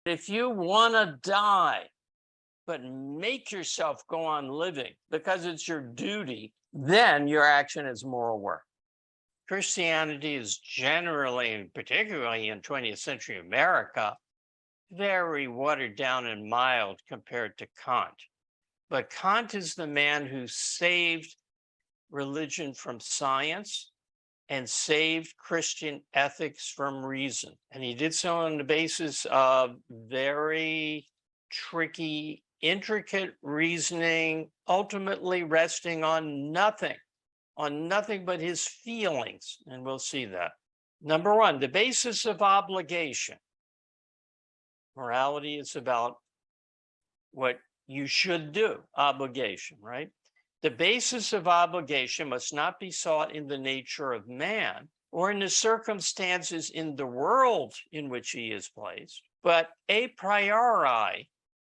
If you want to die, but make yourself go on living because it's your duty, then your action is moral work. Christianity is generally, and particularly in 20th century America, very watered down and mild compared to Kant. But Kant is the man who saved religion from science and saved Christian ethics from reason. And he did so on the basis of very tricky, intricate reasoning, ultimately resting on nothing but his feelings. And we'll see that. Number one, the basis of obligation. Morality is about what you should do, obligation, right? The basis of obligation must not be sought in the nature of man or in the circumstances in the world in which he is placed, but a priori,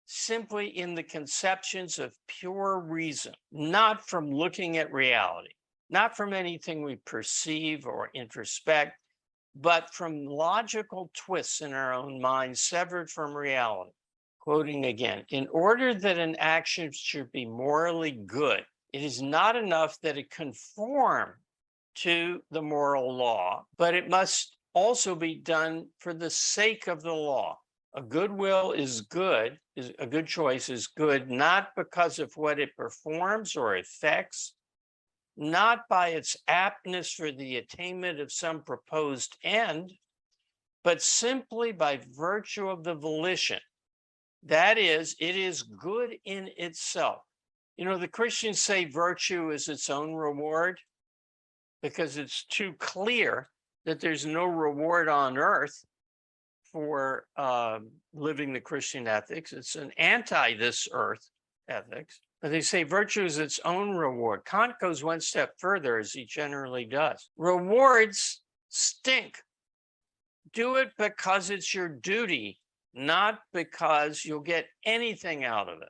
simply in the conceptions of pure reason, not from looking at reality, not from anything we perceive or introspect, but from logical twists in our own minds severed from reality. Quoting again, in order that an action should be morally good, it is not enough that it conform to the moral law, but it must also be done for the sake of the law. A good will is good, a good choice is good, not because of what it performs or affects, not by its aptness for the attainment of some proposed end, but simply by virtue of the volition. That is, it is good in itself. You know, the Christians say virtue is its own reward because it's too clear that there's no reward on earth for living the Christian ethics. It's an anti this earth ethics. But they say virtue is its own reward. Kant goes one step further, as he generally does. Rewards stink. Do it because it's your duty, not because you'll get anything out of it.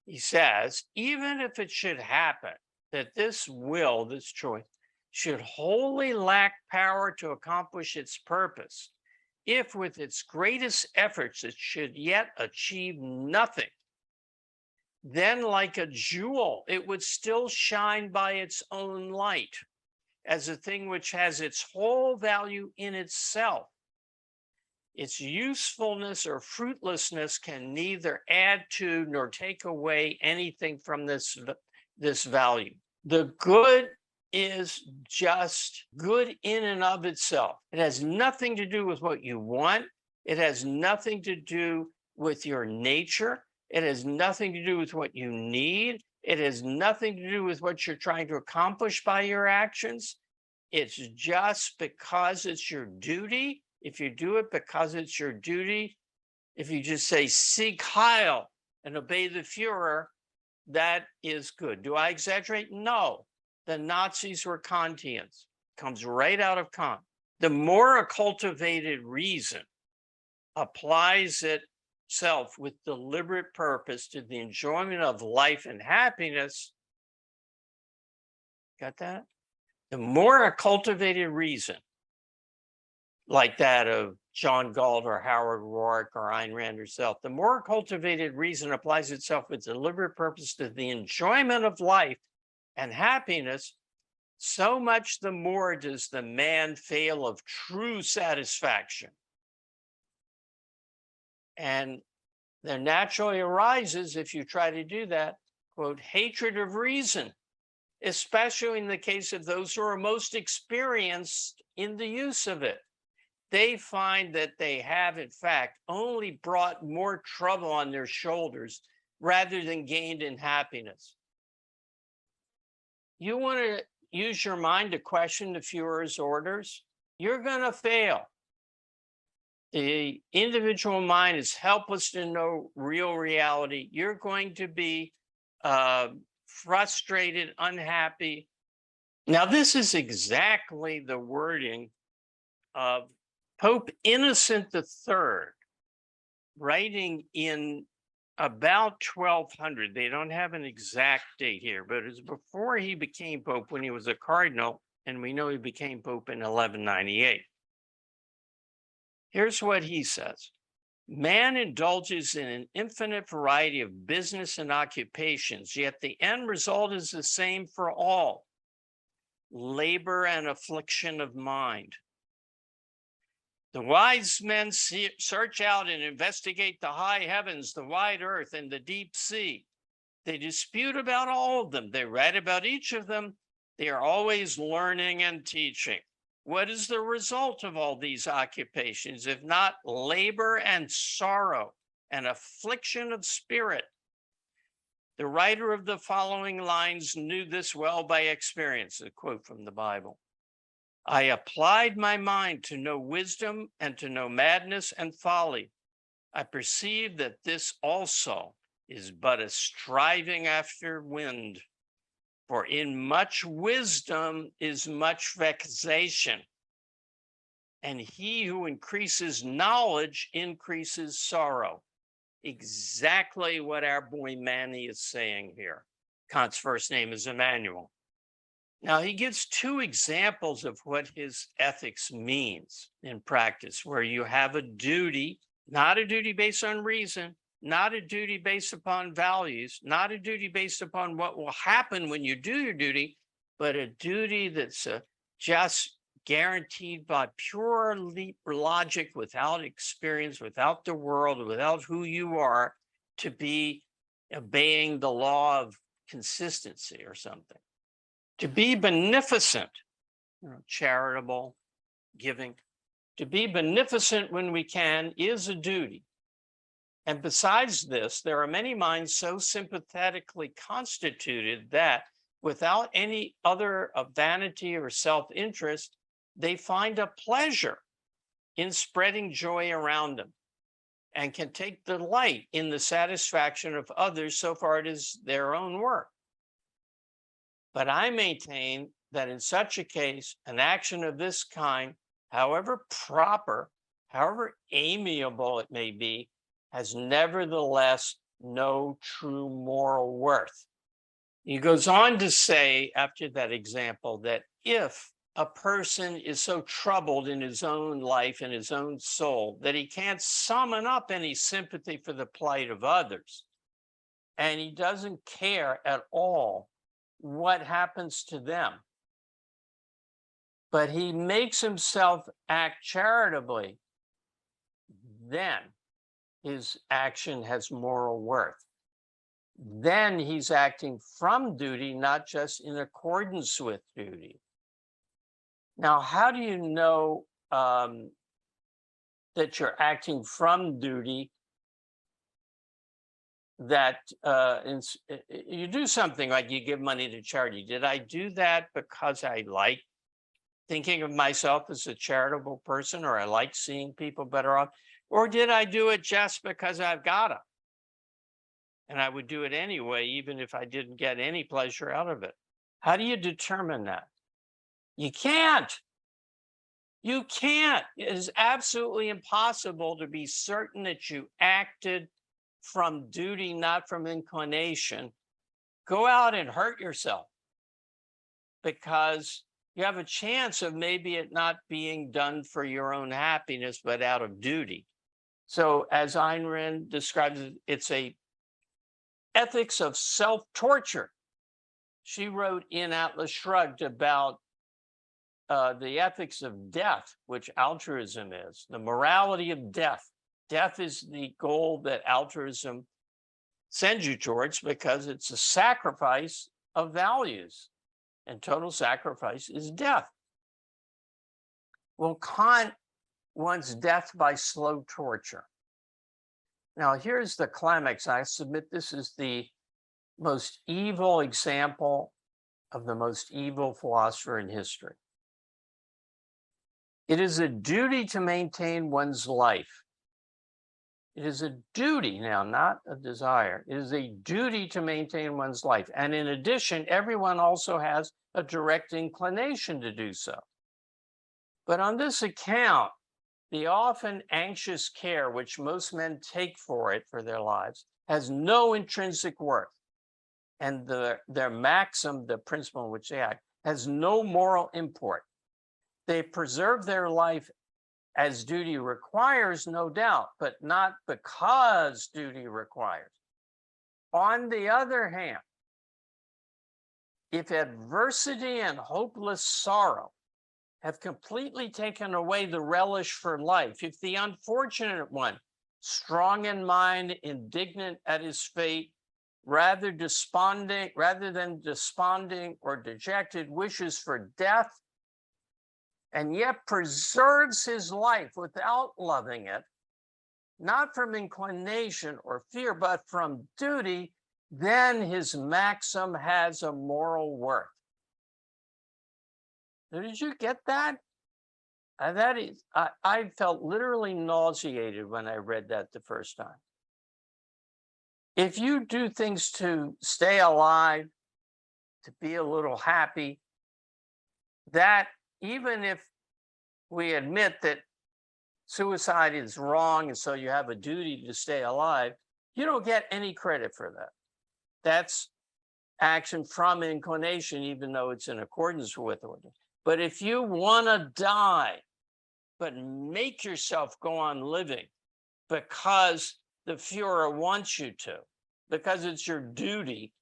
He says, even if it should happen that this will, this choice, should wholly lack power to accomplish its purpose, if with its greatest efforts it should yet achieve nothing, then like a jewel, it would still shine by its own light as a thing which has its whole value in itself. Its usefulness or fruitlessness can neither add to nor take away anything from this value. The good is just good in and of itself. It has nothing to do with what you want. It has nothing to do with your nature. It has nothing to do with what you need. It has nothing to do with what you're trying to accomplish by your actions. It's just because it's your duty. If you do it because it's your duty, if you just say, Sieg Heil, and obey the Fuhrer, that is good. Do I exaggerate? No. The Nazis were Kantians. Comes right out of Kant. The more a cultivated reason applies itself with deliberate purpose to the enjoyment of life and happiness, got that? The more a cultivated reason, like that of John Galt or Howard Roark or Ayn Rand herself, the more cultivated reason applies itself with deliberate purpose to the enjoyment of life and happiness, so much the more does the man fail of true satisfaction. And there naturally arises, if you try to do that, quote, hatred of reason, especially in the case of those who are most experienced in the use of it. They find that they have, in fact, only brought more trouble on their shoulders rather than gained in happiness. You want to use your mind to question the Führer's orders? You're going to fail. The individual mind is helpless to know real reality. You're going to be frustrated, unhappy. Now, this is exactly the wording of Pope Innocent III, writing in about 1200. They don't have an exact date here, but it's before he became Pope when he was a cardinal, and we know he became Pope in 1198. Here's what he says. Man indulges in an infinite variety of business and occupations, yet the end result is the same for all: labor and affliction of mind. The wise men search out and investigate the high heavens, the wide earth, and the deep sea. They dispute about all of them. They write about each of them. They are always learning and teaching. What is the result of all these occupations, if not labor and sorrow and affliction of spirit? The writer of the following lines knew this well by experience, a quote from the Bible. I applied my mind to know wisdom and to know madness and folly. I perceive that this also is but a striving after wind. For in much wisdom is much vexation, and he who increases knowledge increases sorrow. Exactly what our boy Manny is saying here. Kant's first name is Immanuel. Now, he gives two examples of what his ethics means in practice, where you have a duty, not a duty based on reason, not a duty based upon values, not a duty based upon what will happen when you do your duty, but a duty that's just guaranteed by pure logic, without experience, without the world, without who you are, to be obeying the law of consistency or something. To be beneficent, charitable, giving, to be beneficent when we can is a duty. And besides this, there are many minds so sympathetically constituted that without any other vanity or self-interest, they find a pleasure in spreading joy around them and can take delight in the satisfaction of others so far it is their own work. But I maintain that in such a case, an action of this kind, however proper, however amiable it may be, has nevertheless no true moral worth. He goes on to say, after that example, that if a person is so troubled in his own life and his own soul that he can't summon up any sympathy for the plight of others, and he doesn't care at all what happens to them, but he makes himself act charitably, then his action has moral worth. Then he's acting from duty, not just in accordance with duty. Now, how do you know that you're acting from duty? That you do something like you give money to charity. Did I do that because I like thinking of myself as a charitable person, or I like seeing people better off? Or did I do it just because I've got to? And I would do it anyway, even if I didn't get any pleasure out of it. How do you determine that? You can't. You can't. It is absolutely impossible to be certain that you acted from duty, not from inclination. Go out and hurt yourself because you have a chance of maybe it not being done for your own happiness, but out of duty. So as Ayn Rand describes it, it's a ethics of self-torture. She wrote in Atlas Shrugged about the ethics of death, which altruism is, the morality of death. Death is the goal that altruism sends you towards because it's a sacrifice of values, and total sacrifice is death. Well, Kant wants death by slow torture. Now, here's the climax. I submit this is the most evil example of the most evil philosopher in history. It is a duty to maintain one's life. It is a duty now, not a desire. It is a duty to maintain one's life. And in addition, everyone also has a direct inclination to do so. But on this account, the often anxious care which most men take for it, for their lives, has no intrinsic worth. And their maxim, the principle in which they act, has no moral import. They preserve their life as duty requires, no doubt, but not because duty requires. On the other hand, if adversity and hopeless sorrow have completely taken away the relish for life, if the unfortunate one, strong in mind, indignant at his fate, rather than desponding or dejected, wishes for death, and yet preserves his life without loving it, not from inclination or fear, but from duty, then his maxim has a moral worth. Now, did you get that? I felt literally nauseated when I read that the first time. If you do things to stay alive, to be a little happy, that even if we admit that suicide is wrong and so you have a duty to stay alive, you don't get any credit for that. That's action from inclination, even though it's in accordance with order. But if you want to die, but make yourself go on living because the Führer wants you to, because it's your duty,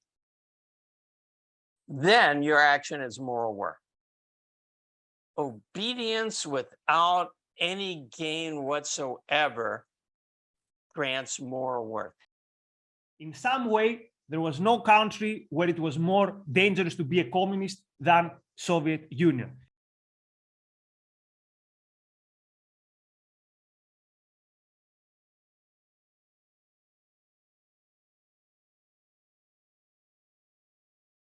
then your action is moral worth. Obedience without any gain whatsoever grants moral worth. In some way, there was no country where it was more dangerous to be a communist than Soviet Union.